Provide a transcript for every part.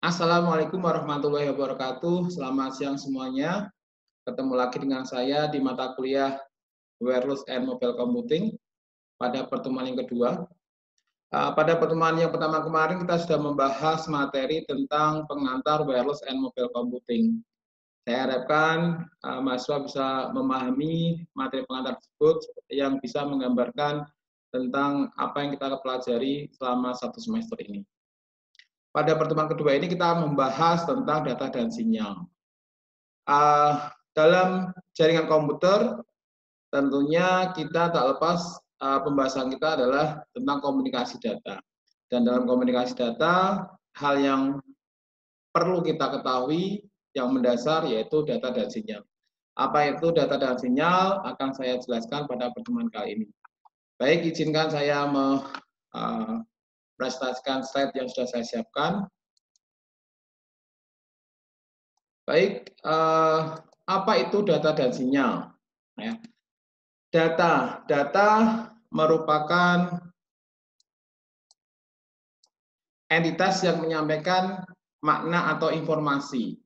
Assalamualaikum warahmatullahi wabarakatuh. Selamat siang semuanya. Ketemu lagi dengan saya di mata kuliah Wireless and Mobile Computing pada pertemuan yang kedua. Pada pertemuan yang pertama kemarin kita sudah membahas materi tentang pengantar wireless and mobile computing. Saya harapkan mahasiswa bisa memahami materi pengantar tersebut yang bisa menggambarkan tentang apa yang kita pelajari selama satu semester ini. Pada pertemuan kedua ini kita membahas tentang data dan sinyal. Dalam jaringan komputer, tentunya kita tak lepas pembahasan kita adalah tentang komunikasi data. Dan dalam komunikasi data, hal yang perlu kita ketahui yang mendasar yaitu data dan sinyal. Apa itu data dan sinyal akan saya jelaskan pada pertemuan kali ini. Baik, izinkan saya presentasikan slide yang sudah saya siapkan. Baik, apa itu data dan sinyal? Data merupakan entitas yang menyampaikan makna atau informasi.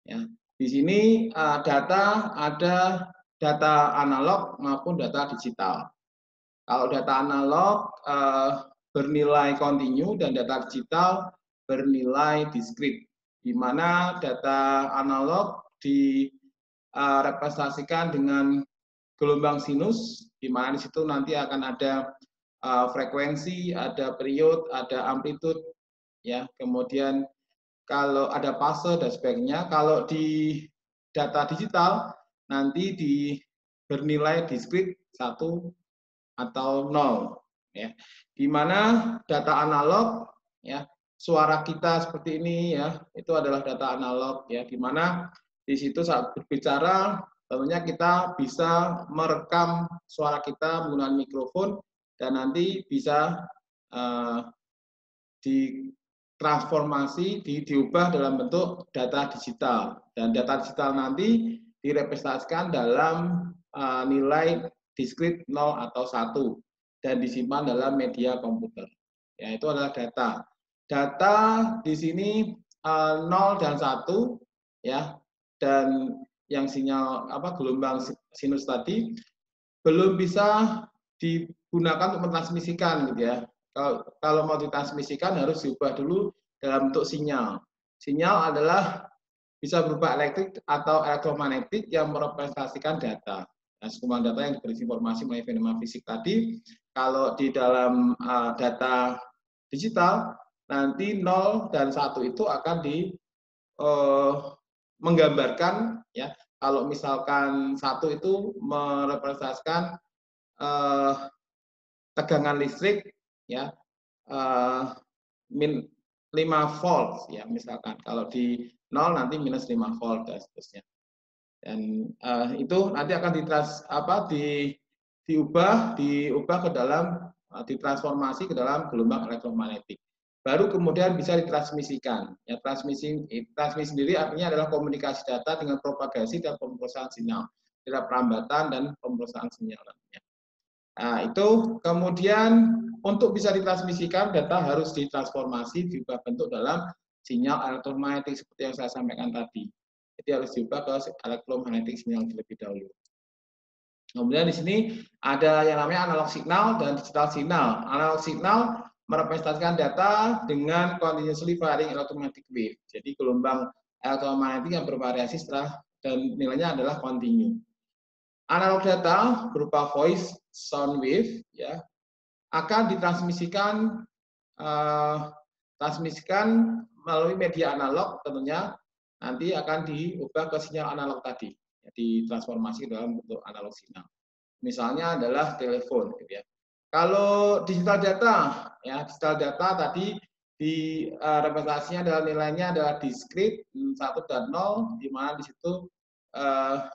Ya, di sini data ada data analog maupun data digital. Kalau data analog bernilai kontinu dan data digital bernilai diskrit, di mana data analog direpresentasikan dengan gelombang sinus, di mana di situ nanti akan ada frekuensi, ada period, ada amplitude, ya. Kemudian kalau ada fase dan sebagainya. Kalau di data digital nanti bernilai diskrit 1 atau 0, ya. Di mana data analog, ya, suara kita seperti ini, ya, itu adalah data analog, ya, di mana di situ saat berbicara tentunya kita bisa merekam suara kita menggunakan mikrofon dan nanti bisa ditransformasi, diubah dalam bentuk data digital. Dan data digital nanti direpresentasikan dalam nilai diskrit 0 atau 1 dan disimpan dalam media komputer. Ya, itu adalah data. Data di sini 0 dan 1, ya, dan yang sinyal gelombang sinus tadi belum bisa digunakan untuk mentransmisikan, gitu ya. Kalau mau ditransmisikan harus diubah dulu dalam bentuk sinyal. Sinyal adalah bisa berupa elektrik atau elektromagnetik yang merepresentasikan data. Nah, sekumpulan data yang berisi informasi mengenai fenomena fisik tadi. Kalau di dalam data digital, nanti 0 dan 1 itu akan menggambarkan, ya. Kalau misalkan 1 itu merepresentasikan tegangan listrik, ya, 5 volt, ya, misalkan. Kalau di 0 nanti minus 5 volt dan seterusnya. Dan itu nanti akan diubah ke dalam ditransformasi ke dalam gelombang elektromagnetik. Baru kemudian bisa ditransmisikan. Ya, transmisi sendiri artinya adalah komunikasi data dengan propagasi dan pemrosesan sinyal. Tidak perambatan dan pemrosesan sinyal. Nah, itu kemudian untuk bisa ditransmisikan data harus ditransformasi diubah bentuk dalam sinyal elektromagnetik seperti yang saya sampaikan tadi. Jadi harus diubah ke elektromagnetik sinyal terlebih dahulu. Kemudian di sini ada yang namanya analog signal dan digital signal. Analog signal merepresentasikan data dengan continuously varying electromagnetic wave. Jadi gelombang elektromagnetik yang bervariasi dan nilainya adalah kontinu. Analog data berupa voice, sound wave, ya, akan ditransmisikan melalui media analog, tentunya nanti akan diubah ke sinyal analog tadi, ya, ditransformasi dalam bentuk analog signal. Misalnya adalah telepon, gitu ya. Kalau digital data, ya, digital data tadi representasinya adalah nilainya adalah diskrit 1 dan 0, di mana di situ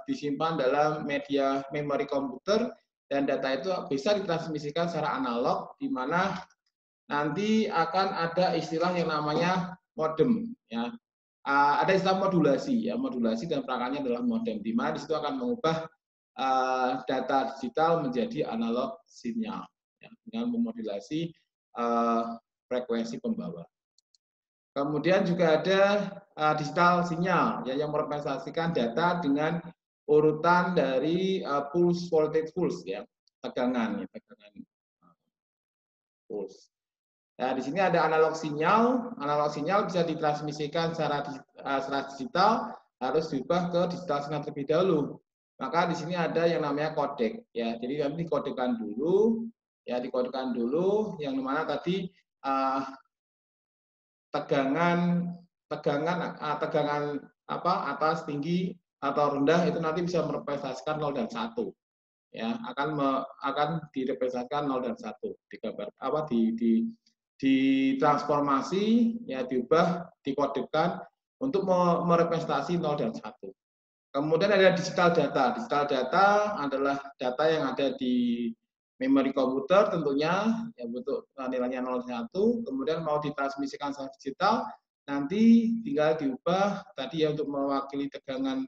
disimpan dalam media memori komputer dan data itu bisa ditransmisikan secara analog, di mana nanti akan ada istilah yang namanya modem, ya. Ada istilah modulasi, ya, modulasi dan perangkatnya adalah modem, di mana di situ akan mengubah data digital menjadi analog sinyal, ya, dengan memodulasi frekuensi pembawa. Kemudian juga ada digital sinyal ya, yang merepresentasikan data dengan urutan dari pulse voltage pulse ya, tegangan pulse. Nah, di sini ada analog sinyal. Analog sinyal bisa ditransmisikan secara digital, harus diubah ke digital signal terlebih dahulu. Maka di sini ada yang namanya kodek ya. Jadi nanti dikodekan dulu ya, dikodekan dulu yang mana tadi tegangan apa atas, tinggi atau rendah itu nanti bisa merepresentasikan 0 dan 1 ya, akan direpresentasikan 0 dan 1 digambar apa ditransformasi ya, diubah, dikodekan untuk merepresentasi 0 dan 1. Kemudian ada digital data. Digital data adalah data yang ada di memori komputer tentunya, ya, bentuk nilainya 0 dan 1, kemudian mau ditransmisikan secara digital, nanti tinggal diubah tadi ya, untuk mewakili tegangan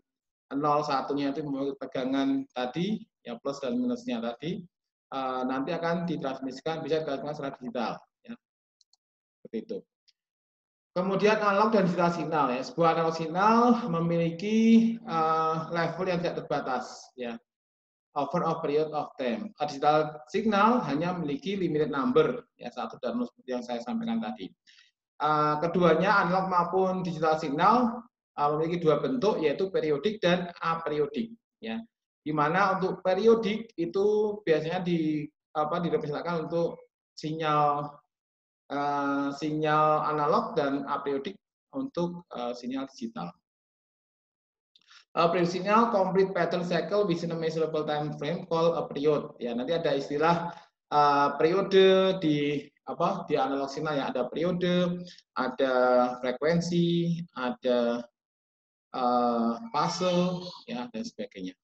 0, 1-nya itu mewakili tegangan tadi, ya, plus dan minusnya tadi, nanti akan ditransmisikan, bisa ditransmisikan secara digital. Ya. Seperti itu. Kemudian analog dan digital signal ya. Sebuah analog signal memiliki level yang tidak terbatas ya, over a period of time. Digital signal hanya memiliki limited number ya, 1 dan 0 seperti yang saya sampaikan tadi. Keduanya analog maupun digital signal memiliki dua bentuk, yaitu periodik dan aperiodik ya. Di mana untuk periodik itu biasanya direpresentasikan untuk sinyal analog dan aperiodik untuk sinyal digital. Period signal complete pattern cycle within a measurable time frame called a period. Ya, nanti ada istilah periode di analog signal ya, ada periode, ada frekuensi, ada fase ya, dan sebagainya.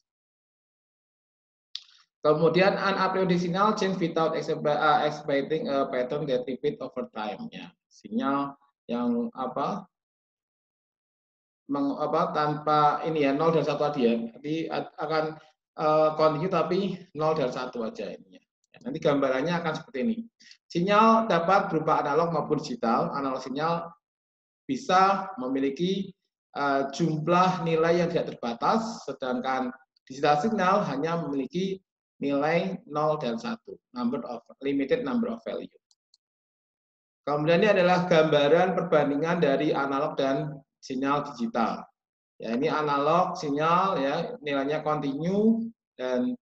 Kemudian an aperiodic signal change without exhibiting a pattern that repeat over time ya. Sinyal yang tanpa ini ya, 0 dan 1 tadi ya. Nanti akan continue tapi 0 dan 1 aja ininya. Ya, nanti gambarannya akan seperti ini. Sinyal dapat berupa analog maupun digital. Analog sinyal bisa memiliki jumlah nilai yang tidak terbatas, sedangkan digital signal hanya memiliki nilai 0 dan 1, limited number of value. Kemudian ini adalah gambaran perbandingan dari analog dan sinyal digital. Ya, ini analog sinyal ya, nilainya continue dan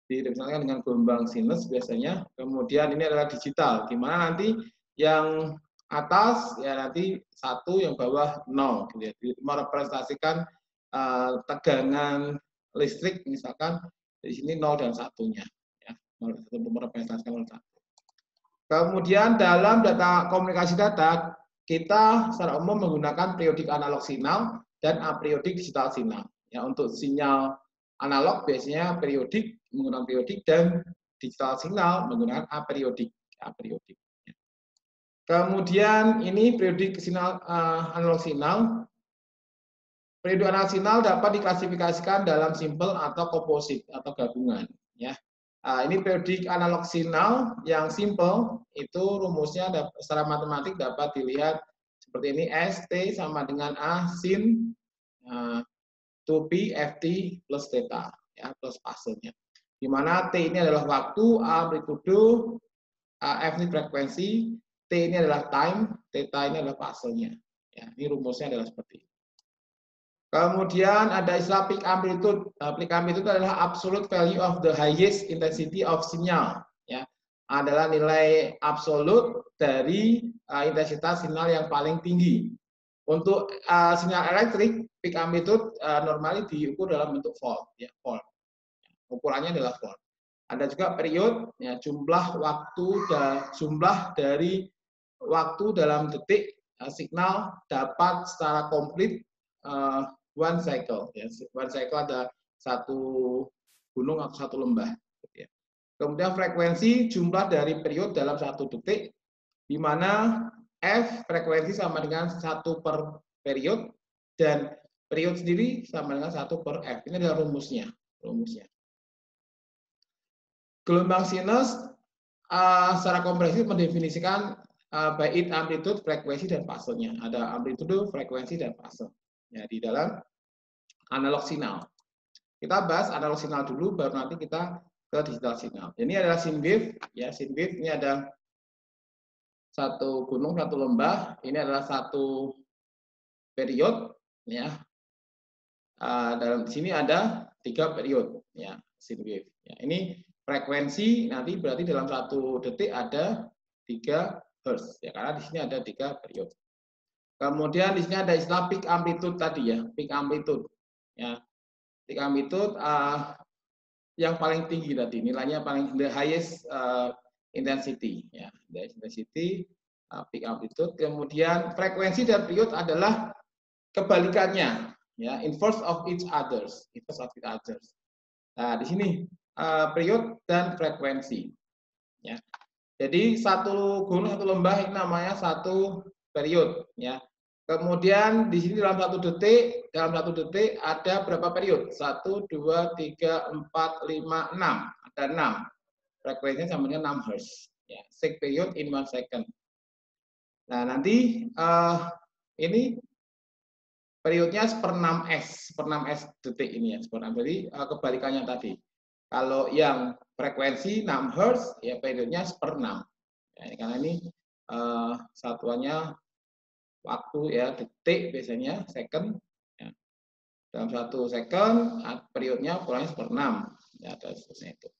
direpresentasikan dengan gelombang sinus biasanya. Kemudian ini adalah digital, di mana nanti yang atas ya nanti 1, yang bawah 0 gitu ya. Merepresentasikan tegangan listrik misalkan di sini 0 dan 1-nya ya. Untuk merepresentasikan 0 dan 1. Kemudian dalam data komunikasi data kita secara umum menggunakan periodik analog signal dan aperiodik digital signal. Ya, untuk sinyal analog biasanya periodik, menggunakan periodik, dan digital signal menggunakan aperiodik. Kemudian ini periodik signal analog signal. Periodik analog signal dapat diklasifikasikan dalam simple atau komposit atau gabungan. Ya. Ini periodik analog signal yang simple, itu rumusnya secara matematik dapat dilihat seperti ini, ST sama dengan A sin 2P FT plus theta, ya, plus fasenya. Di mana T ini adalah waktu, A amplitudo, F ini frekuensi, T ini adalah time, theta ini adalah fasenya. Ya, ini rumusnya adalah seperti ini. Kemudian ada istilah peak amplitude. Peak amplitude adalah absolute value of the highest intensity of signal. Ya, adalah nilai absolut dari intensitas sinyal yang paling tinggi. Untuk sinyal elektrik, peak amplitude normally diukur dalam bentuk volt. Ya, volt. Ukurannya adalah volt. Ada juga period, ya, jumlah dari waktu dalam detik signal dapat secara komplit one cycle. Ya. One cycle ada satu gunung atau satu lembah. Ya. Kemudian frekuensi jumlah dari period dalam satu detik, di mana F frekuensi sama dengan 1 per period, dan period sendiri sama dengan 1 per F. Ini adalah rumusnya. Gelombang sinus secara komprehensif mendefinisikan bait amplitude, frekuensi dan fasenya. Ada amplitude, frekuensi dan fase. Ya, di dalam analog signal. Kita bahas analog signal dulu, baru nanti kita ke digital signal. Ini adalah scene wave, ya scene wave ini ada satu gunung, satu lembah. Ini adalah satu period, ya. Dalam sini ada 3 period, ya scene wave. Ya, ini frekuensi nanti berarti dalam 1 detik ada 3 Hz, ya karena di sini ada 3 period. Kemudian di sini ada istilah peak amplitude tadi ya, peak amplitude. Ya, peak amplitude yang paling tinggi tadi, nilainya paling the highest intensity, ya, the intensity, peak amplitude. Kemudian frekuensi dan period adalah kebalikannya, ya, inverse of each others, inverse of each others. Nah, di sini period dan frekuensi, ya. Jadi satu gunung, satu lembah ini namanya satu period, ya. Kemudian di sini dalam 1 detik, ada berapa period? 1, 2, 3, 4, 5, 6. Ada 6. Frekuensinya sama dengan 6 Hz. Ya, 6 period in 1 second. Nah, nanti ini periodnya 1/6S, 1/6S detik ini ya, 1/6. Jadi kebalikannya tadi. Kalau yang frekuensi 6 Hz, ya periodnya 1/6. Ya, karena ini satuannya waktu ya, detik biasanya, second. Ya. Dalam 1 second, periodnya kurangnya 1/6. Ya, ada seperti itu.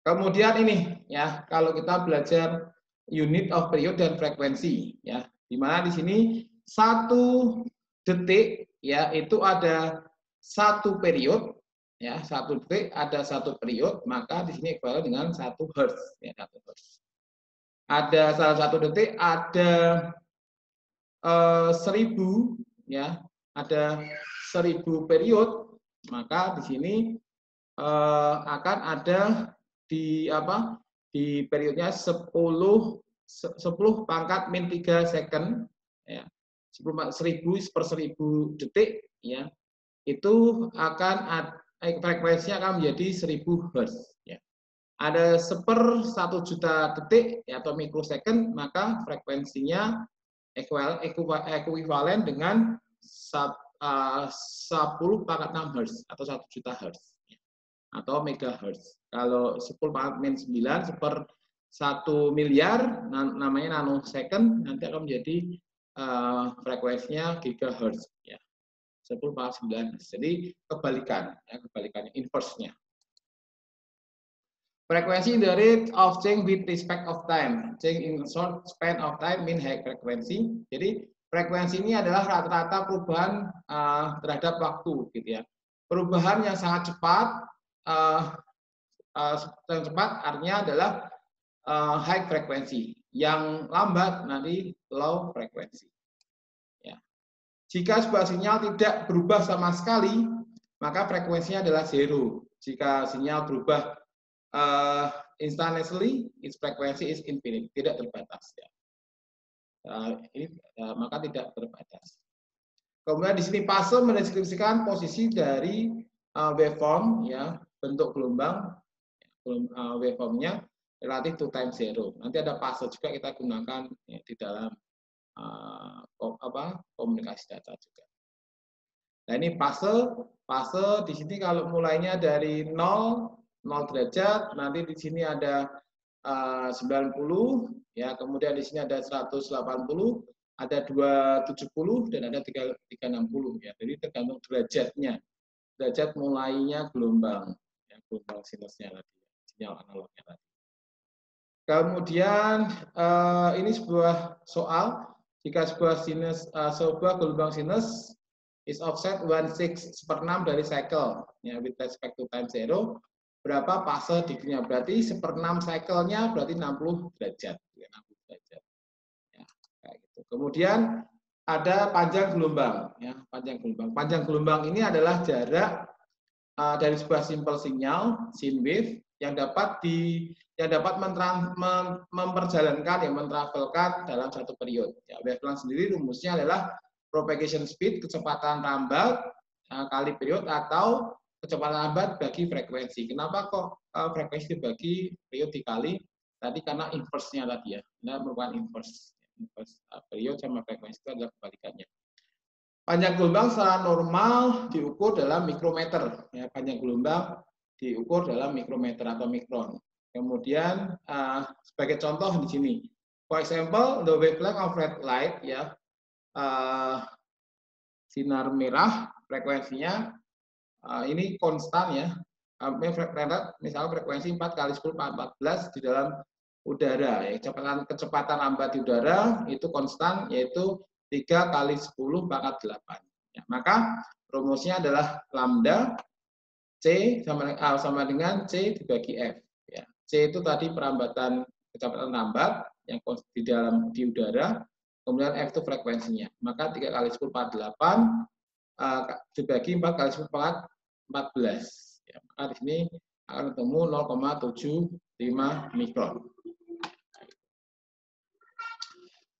Kemudian ini ya, kalau kita belajar unit of period dan frekuensi ya, di mana di sini 1 detik ya itu ada 1 period ya, 1 detik ada 1 period, maka di sini ekuivalen dengan 1 Hz ya, 1 Hz. Ada salah 1 detik ada 1000 ya, ada 1000 period, maka di sini akan ada di periodnya 10 pangkat min 3 second ya, 1000 per 1000 detik ya, itu akan frekuensinya akan menjadi 1000 Hz ya. Ada 1/1 juta detik ya, atau mikrosecond, maka frekuensinya ekuivalen dengan 10 pangkat 6 Hz atau 1 juta Hz atau megahertz. Kalau 10 pangkat min 9 1 miliar namanya nanosecond, nanti akan menjadi frekuensinya gigahertz ya. 10 pangkat 9. Jadi kebalikan ya, kebalikannya, inverse-nya. Frekuensi the rate of change with respect of time. Change in short span of time mean high frequency. Jadi frekuensi ini adalah rata-rata perubahan terhadap waktu, gitu ya. Perubahan yang sangat cepat, artinya adalah high frequency. Yang lambat nanti low frequency. Ya. Jika sebuah sinyal tidak berubah sama sekali, maka frekuensinya adalah zero. Jika sinyal berubah instantaneously, its frequency is infinite, tidak terbatas ya. Maka tidak terbatas. Kemudian di sini fase mendeskripsikan posisi dari waveform ya, bentuk gelombang waveformnya relatif to time zero. Nanti ada fase juga kita gunakan ya, di dalam komunikasi data juga. Nah, ini fase di sini kalau mulainya dari 0 derajat, nanti di sini ada 90 ya, kemudian di sini ada 180, ada 270 dan ada 360 ya. Jadi tergantung derajatnya. Derajat mulainya gelombang ya, gelombang sinusnya tadi, sinyal analognya tadi. Kemudian ini sebuah soal, jika sebuah gelombang sinus is offset 1/6 dari cycle ya, with respect to time zero, berapa fase degree-nya? Berarti 1/6 cycle-nya berarti 60 derajat. Ya, 60 derajat. Ya, kayak gitu. Kemudian ada panjang gelombang. Ya, panjang gelombang. Panjang gelombang ini adalah jarak dari sebuah simple signal, sine wave, yang dapat memperjalankan, yang mentravelkan dalam satu period. Ya, wavelength sendiri rumusnya adalah propagation speed, kecepatan rambat kali period, atau kecepatan lambat bagi frekuensi. Kenapa kok frekuensi dibagi period dikali Tadi karena inverse-nya tadi ya, ini merupakan inverse. Period sama frekuensi itu adalah kebalikannya. Panjang gelombang secara normal diukur dalam mikrometer. Ya, panjang gelombang diukur dalam mikrometer atau mikron. Kemudian sebagai contoh di sini, for example, the wavelength of red light, ya, sinar merah frekuensinya ini konstan ya. Misalnya frekuensi 4 kali 10 14 di dalam udara ya. Kecepatan lambat di udara itu konstan, yaitu 3 kali 10 pangkat 8 ya. Maka rumusnya adalah lambda C sama dengan C dibagi F ya. C itu tadi perambatan kecepatan lambat yang di udara, kemudian F itu frekuensinya. Maka 3 kali 10 pangkat 8 dibagi 4 kali 10 pangkat 14. Ya, maka di sini akan ketemu 0,75 mikron.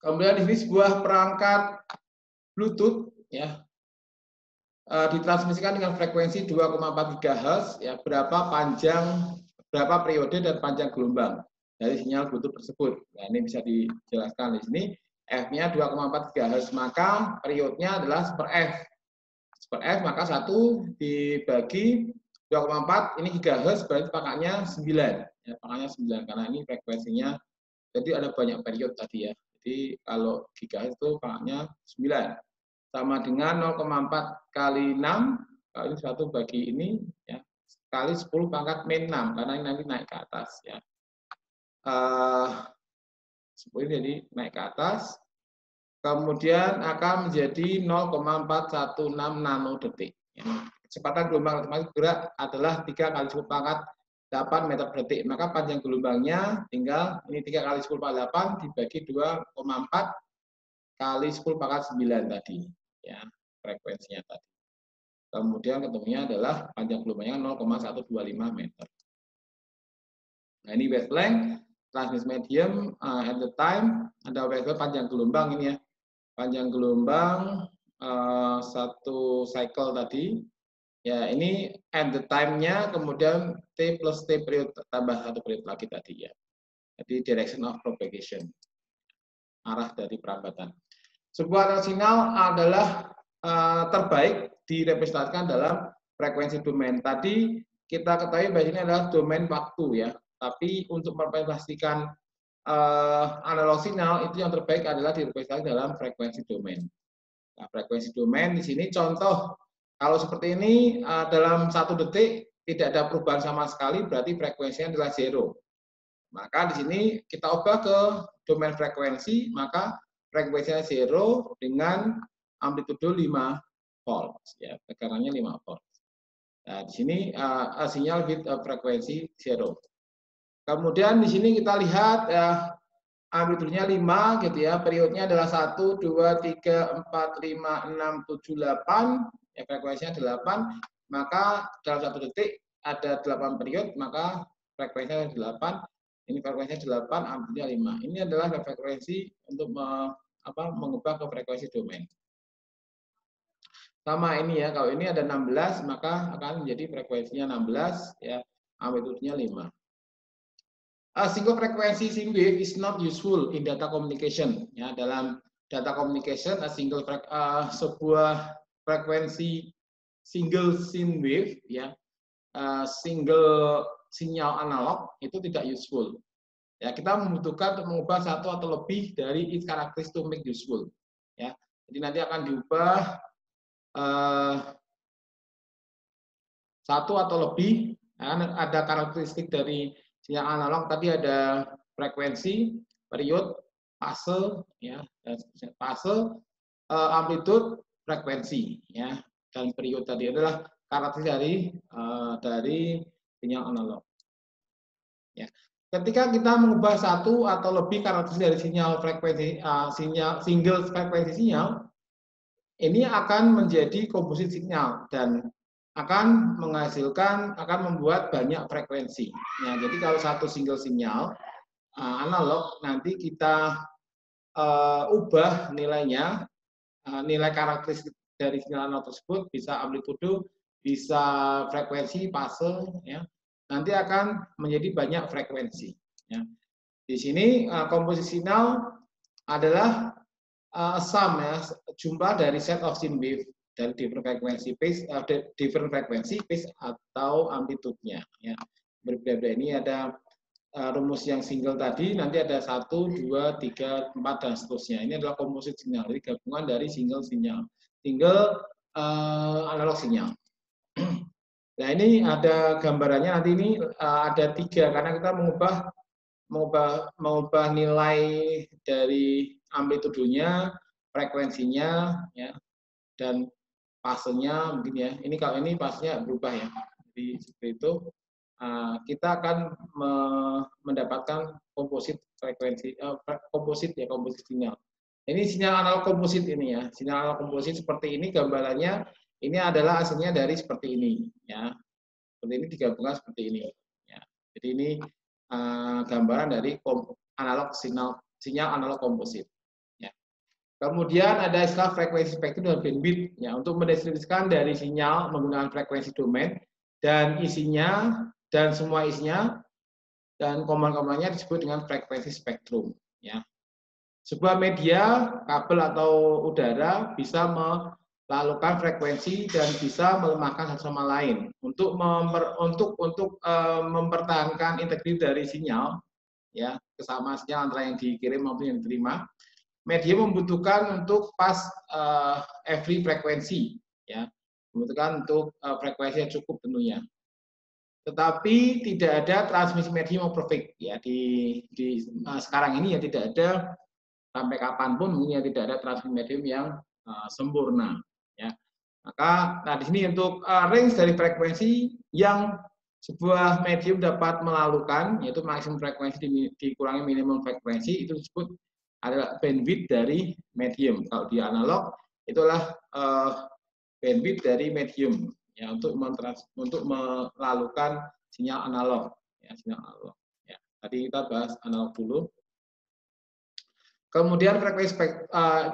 Kemudian di sini sebuah perangkat Bluetooth ya ditransmisikan dengan frekuensi 2,4 GHz ya, berapa periode dan panjang gelombang dari sinyal Bluetooth tersebut. Nah, ini bisa dijelaskan di sini. F-nya 2,4 GHz, maka periodnya adalah per F. Per F maka 1 dibagi 2,4 ini GHz berarti pangkatnya 9 ya, pangkatnya 9 karena ini frekuensinya, jadi ada banyak period tadi ya. Jadi kalau GHz itu pangkatnya 9 sama dengan 0,4 kali 6 kalau ini 1 bagi ini ya kali 10 pangkat min 6 karena ini nanti naik ke atas ya. 10 jadi naik ke atas, kemudian akan menjadi 0,416 nanodetik ya. Kecepatan gelombang otomatis gerak adalah 3 kali 10 pangkat 8 meter per detik. Maka panjang gelombangnya tinggal ini 3 kali 10 pangkat 8 dibagi 2,4 kali 10 pangkat 9 tadi. Ya, frekuensinya tadi. Kemudian ketemunya adalah panjang gelombangnya 0,125 meter. Nah, ini wavelength, transmit medium, at the time, ada wavelength panjang gelombang ini ya. Panjang gelombang satu cycle tadi. Ya, ini at the time-nya, kemudian T plus T period tambah 1 period lagi tadi ya. Jadi direction of propagation, arah dari perambatan. Sebuah sinyal adalah terbaik direpresentasikan dalam frekuensi domain. Tadi kita ketahui bahwa ini adalah domain waktu ya. Tapi untuk merepresentasikan analog sinyal itu yang terbaik adalah direpresentasikan dalam frekuensi domain. Nah, frekuensi domain di sini contoh. Kalau seperti ini dalam 1 detik tidak ada perubahan sama sekali, berarti frekuensinya adalah 0. Maka di sini kita ubah ke domain frekuensi, maka frekuensinya 0 dengan amplitudo 5 volt, ya, teganannya 5 volt. Nah, di sini sinyal with frekuensi 0. Kemudian di sini kita lihat amplitudenya 5 gitu ya, periodnya adalah 1, 2, 3, 4, 5, 6, 7, 8. Ya, frekuensinya 8, maka dalam 1 detik ada 8 period, maka frekuensinya 8, ini frekuensinya 8, amplitudenya 5. Ini adalah frekuensi untuk mengubah ke frekuensi domain. Sama ini ya, kalau ini ada 16, maka akan menjadi frekuensinya 16, ya, amplitudenya 5. A single frequency sine wave is not useful in data communication. Ya, dalam data communication, sebuah frekuensi single sine wave ya, single sinyal analog itu tidak useful. Ya, kita membutuhkan untuk mengubah 1 atau lebih dari its characteristics to make useful. Ya, jadi nanti akan diubah 1 atau lebih. Ya, ada karakteristik dari sinyal analog tadi, ada frekuensi, period, fase, ya, fase, amplitude, frekuensi, ya, dan period tadi adalah karakteristik dari sinyal analog. Ya. Ketika kita mengubah 1 atau lebih karakteristik dari sinyal frekuensi, single frekuensi sinyal, ini akan menjadi komposit sinyal dan akan membuat banyak frekuensi. Nah, jadi kalau 1 single sinyal analog nanti kita ubah nilainya, nilai karakteristik dari sinyal analog tersebut bisa amplitudo, bisa frekuensi, fase, ya. Nanti akan menjadi banyak frekuensi. Ya. Di sini komposisi signal adalah sum ya, jumlah dari set of scene wave dari different frekuensi, phase atau amplitude-nya ya. Berbeda ini ada rumus yang single tadi, nanti ada 1, 2, 3, 4 dan seterusnya. Ini adalah komposit sinyal, jadi gabungan dari single analog sinyal. Nah, ini ada gambarannya, nanti ini ada 3 karena kita mengubah nilai dari amplitudenya, frekuensinya ya, dan fasenya mungkin ya. Ini kalau ini fasenya berubah ya. Jadi seperti itu kita akan mendapatkan komposit frekuensi komposit sinyal. Ini sinyal analog komposit ini ya. Sinyal analog komposit seperti ini gambarannya. Ini adalah hasilnya dari seperti ini ya. Seperti ini digabungkan seperti ini ya. Jadi ini gambaran dari analog sinyal analog komposit. Ya. Kemudian ada istilah frekuensi spektrum dan bandwidth ya, untuk mendeskripsikan dari sinyal menggunakan frekuensi domain dan isinya dan semua isinya dan komponen-komponennya disebut dengan frekuensi spektrum. Ya. Sebuah media, kabel atau udara bisa melakukan frekuensi dan bisa melemahkan satu sama lain untuk mempertahankan integritas dari sinyal, ya kesamaan sinyal antara yang dikirim maupun yang diterima. Media membutuhkan untuk pass every frekuensi, ya membutuhkan untuk frekuensi yang cukup tentunya. Tetapi tidak ada transmisi medium yang perfect, ya di sekarang ini ya tidak ada, sampai kapanpun mungkin ya tidak ada transmisi medium yang sempurna. Ya. Maka, nah di sini untuk range dari frekuensi yang sebuah medium dapat melalukan, yaitu maksimum frekuensi dikurangi minimum frekuensi, itu disebut adalah bandwidth dari medium. Kalau di analog, itulah bandwidth dari medium ya untuk melalukan sinyal analog. Ya, sinyal analog. Ya. Tadi kita bahas analog dulu. Kemudian frekuensi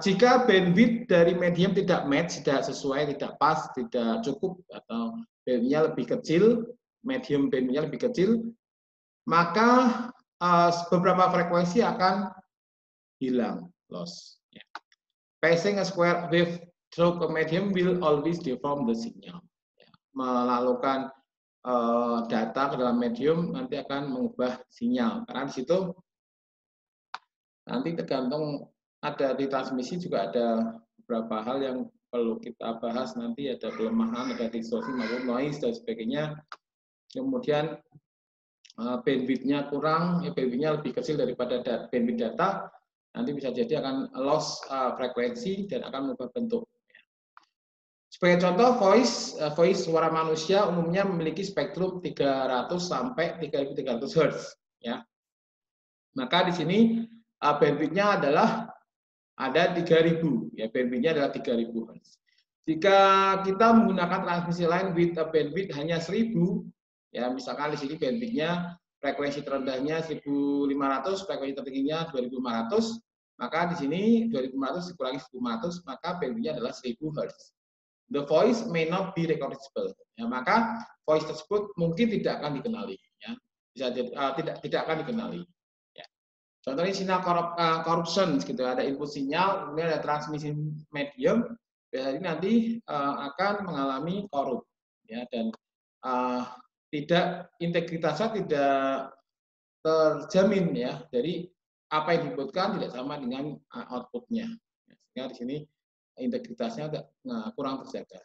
jika bandwidth dari medium tidak match, tidak sesuai, tidak pas, tidak cukup atau bandwidth-nya lebih kecil, medium bandwidth-nya lebih kecil, maka beberapa frekuensi akan hilang, loss. Ya. Passing a square wave through a medium will always deform the signal. Ya. Melakukan data ke dalam medium nanti akan mengubah sinyal, karena di situ nanti tergantung ada di transmisi juga ada beberapa hal yang perlu kita bahas nanti, ada kelemahan, ada distorsi maupun noise dan sebagainya. Kemudian bandwidth-nya kurang, bandwidth-nya lebih kecil daripada bandwidth data, nanti bisa jadi akan loss frekuensi dan akan mengubah bentuk. Sebagai contoh, voice suara manusia umumnya memiliki spektrum 300 sampai 3300 Hz. Ya. Maka di sini bandwidth-nya adalah ada 3000, ya bandwidth-nya adalah 3000 Hz. Jika kita menggunakan transmisi lain with bandwidth hanya 1000, ya misalkan di sini bandwidth-nya frekuensi terendahnya 1500, frekuensi tertingginya 2500, maka di sini 2500 dikurangi 1500, maka bandwidth-nya adalah 1000 Hz. The voice may not be recognizable. Ya, maka voice tersebut mungkin tidak akan dikenali, ya. Bisa tidak akan dikenali. Contohnya sinyal corruption, gitu, ada input sinyal, kemudian ada transmisi medium, biasanya nanti akan mengalami korup, ya, dan integritasnya tidak terjamin, ya. Jadi apa yang dibutuhkan tidak sama dengan outputnya, sehingga di sini integritasnya kurang terjaga.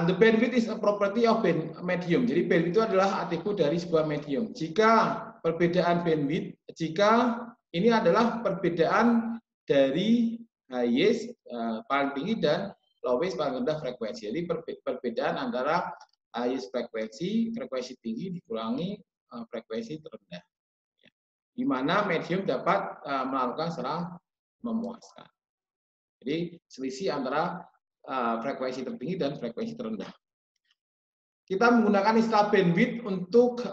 The bandwidth is a property of medium. Jadi bandwidth itu adalah atribut dari sebuah medium. Jika perbedaan bandwidth, jika ini adalah perbedaan dari highest paling tinggi dan lowest paling rendah frekuensi. Jadi perbedaan antara highest frekuensi tinggi dikurangi frekuensi terendah. Di mana medium dapat melakukan secara memuaskan. Jadi selisih antara frekuensi tertinggi dan frekuensi terendah. Kita menggunakan istilah bandwidth untuk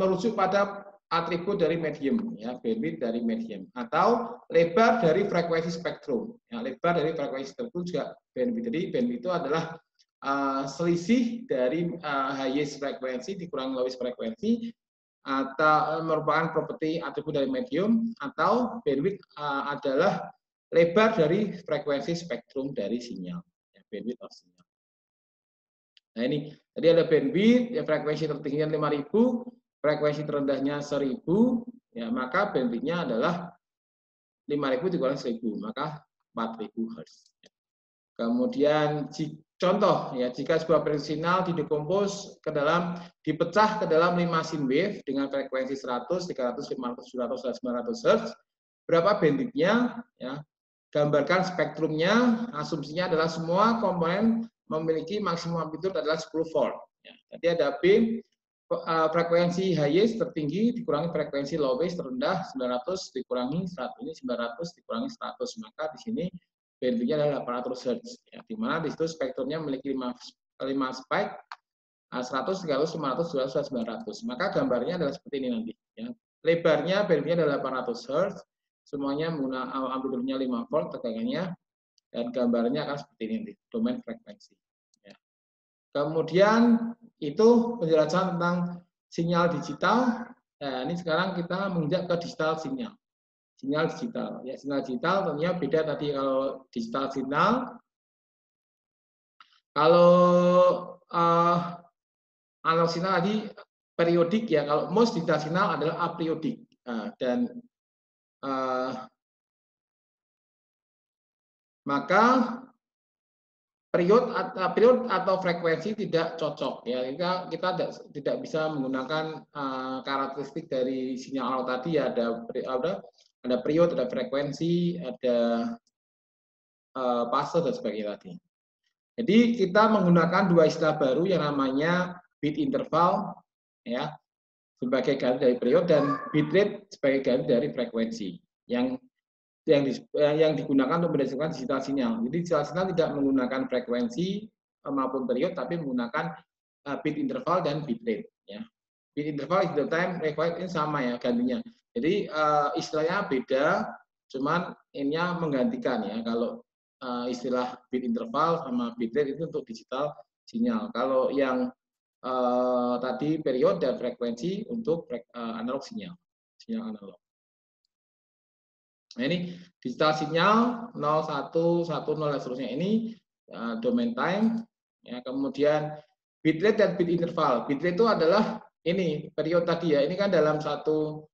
merujuk pada atribut dari medium, ya, bandwidth dari medium, atau lebar dari frekuensi spektrum. Ya, lebar dari frekuensi spektrum juga bandwidth. Jadi bandwidth itu adalah selisih dari highest frekuensi dikurangi lowest frekuensi atau merupakan properti atribut dari medium, atau bandwidth adalah lebar dari frekuensi spektrum dari sinyal, ya, bandwidth of sinyal. Nah ini, tadi ada bandwidth, ya, frekuensi tertingginya 5000, frekuensi terendahnya 1000, ya, maka bandwidthnya adalah 5000 dikurangi 1000, maka 4000 Hz. Kemudian contoh, ya, jika sebuah frekuensi sinyal dipecah ke dalam 5 sine wave dengan frekuensi 100, 300, 500, 700, dan 900 Hz, berapa bandwidthnya? Ya, gambarkan spektrumnya. Asumsinya adalah semua komponen memiliki maksimum amplitude adalah 10 volt. Ya, jadi ada B, frekuensi highest tertinggi dikurangi frekuensi lowest terendah, 900 dikurangi 100, ini 900 dikurangi 100, maka di sini bandwidthnya adalah 800 Hz, ya, di mana di situ spektrumnya memiliki 5 spike, 100, 300, 500, 200, 900. Maka gambarnya adalah seperti ini nanti. Ya. Lebarnya bandwidthnya adalah 800 Hz, semuanya menggunakan amplitude-nya 5 volt tegangannya, dan gambarnya akan seperti ini nanti, domain frekuensi. Ya. Kemudian itu penjelasan tentang sinyal digital. Nah, ini sekarang kita menginjak ke digital sinyal. Sinyal digital, ya, sinyal digital tentunya beda tadi. Kalau digital signal, kalau analog signal tadi periodik, ya. Kalau most digital signal adalah apriodik, dan maka period atau frekuensi tidak cocok, ya. Kita tidak bisa menggunakan karakteristik dari sinyal analog tadi, ya. Ada period, ada frekuensi, ada fase dan sebagainya tadi. Jadi kita menggunakan dua istilah baru yang namanya bit interval, ya, sebagai ganti dari period, dan bitrate sebagai ganti dari frekuensi yang digunakan untuk mendeskripsikan digital sinyal. Jadi digital sinyal tidak menggunakan frekuensi maupun period, tapi menggunakan bit interval dan bitrate. Ya. Bit interval is the time required, ini sama, ya, gantinya. Jadi istilahnya beda, cuman ini menggantikan, ya. Kalau istilah bit interval sama bitrate itu untuk digital sinyal. Kalau yang tadi period dan frekuensi untuk analog sinyal analog. Nah, ini digital sinyal 01, 10 dan seterusnya, ini domain time, ya. Kemudian bitrate dan bit interval. Bitrate itu adalah ini period tadi, ya. Ini kan dalam 1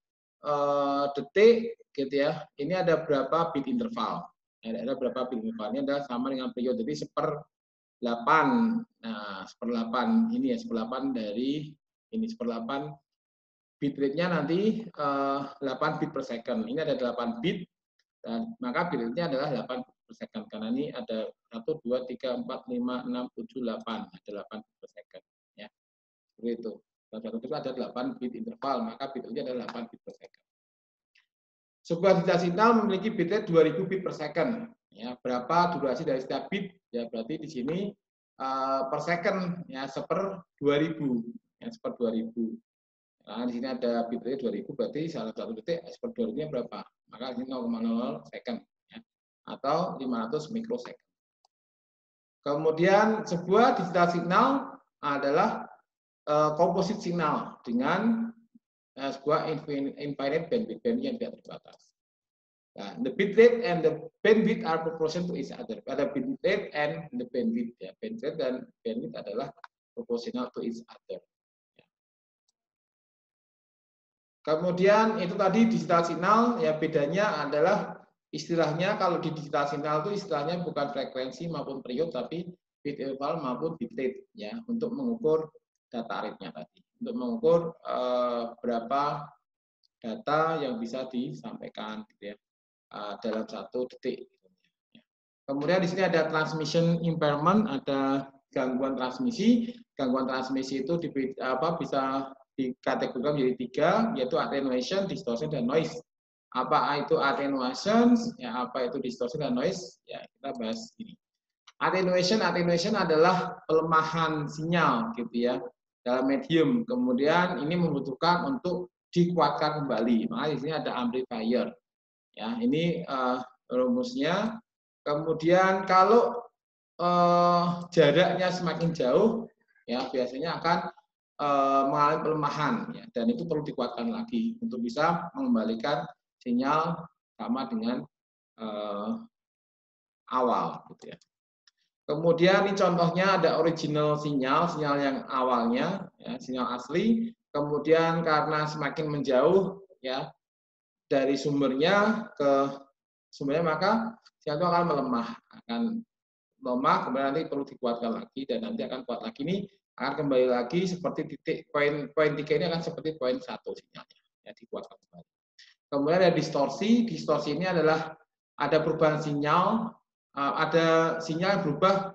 detik, gitu, ya. Ini ada berapa bit interval. Ada berapa bit interval. Ini adalah sama dengan period. Jadi 1/8. Nah, 1/8 ini, ya, 1/8 dari ini, 1/8 bit rate-nya nanti 8 bit per second. Ini ada 8 bit, dan maka bit rate-nya adalah 8 bit per second, karena ini ada 1, 2, 3, 4, 5, 6, 7, 8. Ada 8 bit per second, ya. Seperti itu. Dalam satu bit ada 8 bit interval, maka bit rate-nya adalah 8 bit per second. Sebuah digital signal memiliki bit rate 2000 bit per second. Ya, berapa durasi dari setiap bit? Ya, berarti di sini per second, ya, 1/2000, ya, 1/2000. Nah, di sini ada bit rate 2000, berarti salah satu detik 1/2000-nya berapa? Maka ini 0,00 second, ya, atau 500 mikrosecond. Kemudian sebuah digital signal adalah composite signal dengan sebuah infinite bandwidth yang tidak terbatas. Nah, the bit rate and the bandwidth are proportional to each other. Ada bit rate and the bandwidth, ya. Bit rate dan bandwidth adalah proportional to each other. Kemudian itu tadi digital signal, ya, bedanya adalah istilahnya kalau di digital signal itu istilahnya bukan frekuensi maupun period, tapi bit interval maupun bit rate, ya, untuk mengukur data rate-nya tadi, untuk mengukur berapa data yang bisa disampaikan, gitu, ya, dalam 1 detik. Kemudian di sini ada transmission impairment, ada gangguan transmisi. Gangguan transmisi itu bisa dikategorikan menjadi 3, yaitu attenuation, distortion, dan noise. Apa itu attenuation? Ya, apa itu distortion dan noise? Ya, kita bahas ini. Attenuation adalah pelemahan sinyal, gitu, ya, dalam medium. Kemudian ini membutuhkan untuk dikuatkan kembali. Maka di sini ada amplifier. Ya, ini rumusnya. Kemudian kalau jaraknya semakin jauh, ya, biasanya akan mengalami pelemahan, ya, dan itu perlu dikuatkan lagi untuk bisa mengembalikan sinyal sama dengan awal, gitu ya. Kemudian ini contohnya ada original sinyal, sinyal yang awalnya, ya, sinyal asli. Kemudian karena semakin menjauh, ya, dari sumbernya ke sumbernya, maka sinyal itu akan melemah, kemudian nanti perlu dikuatkan lagi, dan nanti akan kuat lagi, ini akan kembali lagi seperti titik poin 3 ini akan seperti poin 1 sinyalnya, ya, dikuatkan kembali. Kemudian ada distorsi. Distorsi ini adalah ada perubahan sinyal, ada sinyal yang berubah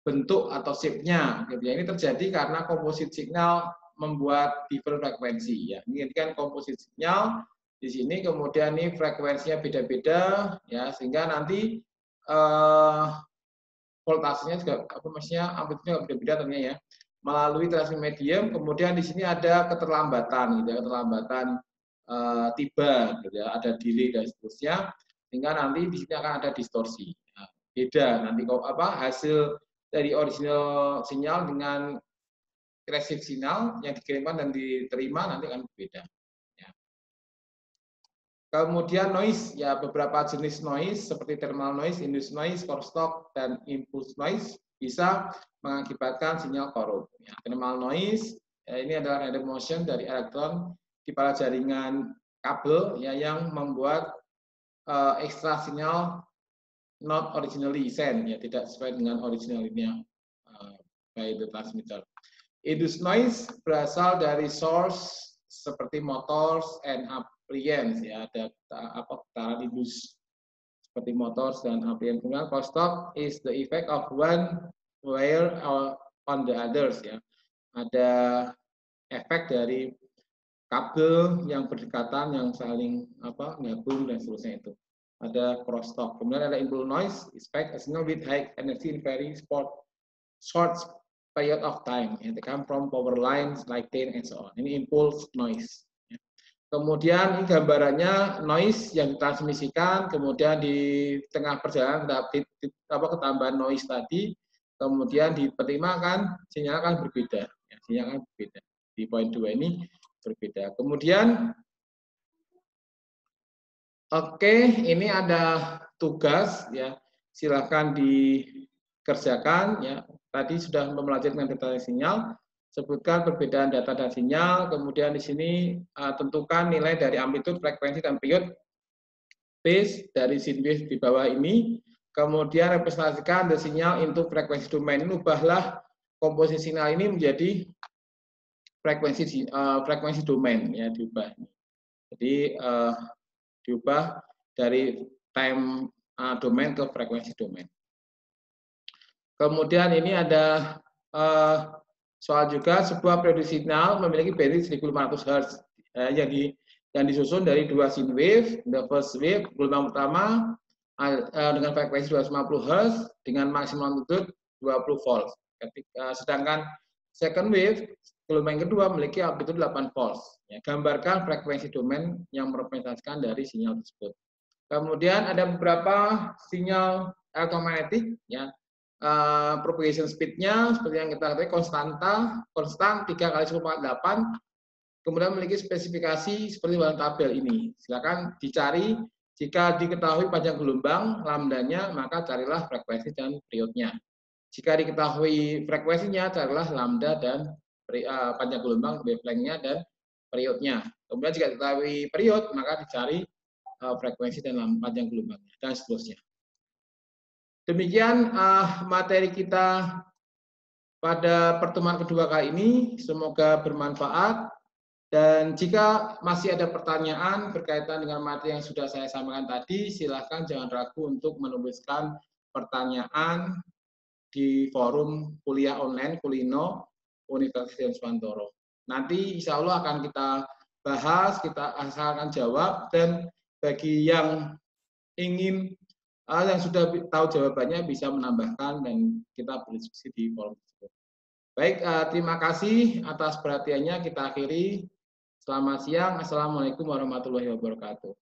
bentuk atau shape-nya, gitu ya. Ini terjadi karena komposit signal membuat different frekuensi, ya. Ini kan komposit signal di sini, kemudian ini frekuensinya beda-beda, ya, sehingga nanti voltasenya juga maksudnya amplitudenya beda-beda tentunya, ya. Melalui transmit medium, kemudian di sini ada keterlambatan, gitu ya, keterlambatan tiba, gitu ya, ada delay dan seterusnya, sehingga nanti di sini akan ada distorsi. Nah, beda nanti hasil dari original sinyal dengan receive sinyal yang dikirimkan dan diterima nanti akan berbeda. Ya. Kemudian noise, ya, beberapa jenis noise seperti thermal noise, induced noise, crosstalk, dan impulse noise bisa mengakibatkan sinyal korup. Ya, thermal noise, ya, ini adalah random motion dari elektron di pada jaringan kabel, ya, yang membuat ekstra sinyal not originally sent, ya, tidak sesuai dengan originalnya by the transmitter. Induced noise berasal dari source seperti motors and appliance, ya, ada getaran indus seperti motors dan appliance. Kemudian crosstalk is the effect of one wire on the others, ya, ada efek dari kabel yang berdekatan, yang saling gabung dan seterusnya, itu ada crosstalk. Kemudian ada impulse noise, effect a signal with high energy in very short period of time, and they come from power lines, lighting, and so on. Ini impulse noise. Kemudian ini gambarannya noise yang ditransmisikan, kemudian di tengah perjalanan ketambahan noise tadi, kemudian dipertimbangkan sinyal akan berbeda. Ya, sinyal akan berbeda. Di poin 2 ini berbeda. Kemudian, oke, ini ada tugas, ya, silakan dikerjakan, ya. Tadi sudah mempelajari tentang data sinyal, sebutkan perbedaan data dan sinyal, kemudian di sini tentukan nilai dari amplitude, frekuensi, dan period phase dari scene wave di bawah ini, kemudian representasikan the signal into frekuensi domain. Ini ubahlah komposisi sinyal ini menjadi frekuensi domain, ya, diubah. Jadi diubah dari time domain ke frekuensi domain. Kemudian ini ada soal juga, sebuah periode signal memiliki bandwidth 1500 Hz, yang disusun dari dua scene wave. The first wave, gelombang pertama dengan frekuensi 250 Hz dengan maksimum amplitude 20 volt. Sedangkan second wave, gelombang kedua, memiliki amplitude 8 volt. Ya, gambarkan frekuensi domain yang merepresentasikan dari sinyal tersebut. Kemudian ada beberapa sinyal elektromagnetik, ya. Propagation speed-nya seperti yang kita ketahui konstan 3 kali 10⁸, kemudian memiliki spesifikasi seperti dalam tabel ini. Silakan dicari, jika diketahui panjang gelombang lambdanya, maka carilah frekuensi dan periodnya. Jika diketahui frekuensinya, carilah lambda dan panjang gelombang, wavelength-nya dan periodnya. Kemudian jika diketahui period, maka dicari frekuensi dan panjang gelombangnya, dan seterusnya. Demikian materi kita pada pertemuan kedua kali ini, semoga bermanfaat. Dan jika masih ada pertanyaan berkaitan dengan materi yang sudah saya sampaikan tadi, silakan jangan ragu untuk menuliskan pertanyaan di forum kuliah online Kulino Universitas Diponegoro. Nanti insya Allah akan kita bahas, kita akan jawab, dan bagi yang ingin yang sudah tahu jawabannya bisa menambahkan dan kita berdiskusi di forum tersebut. Baik, terima kasih atas perhatiannya. Kita akhiri. Selamat siang. Assalamualaikum warahmatullahi wabarakatuh.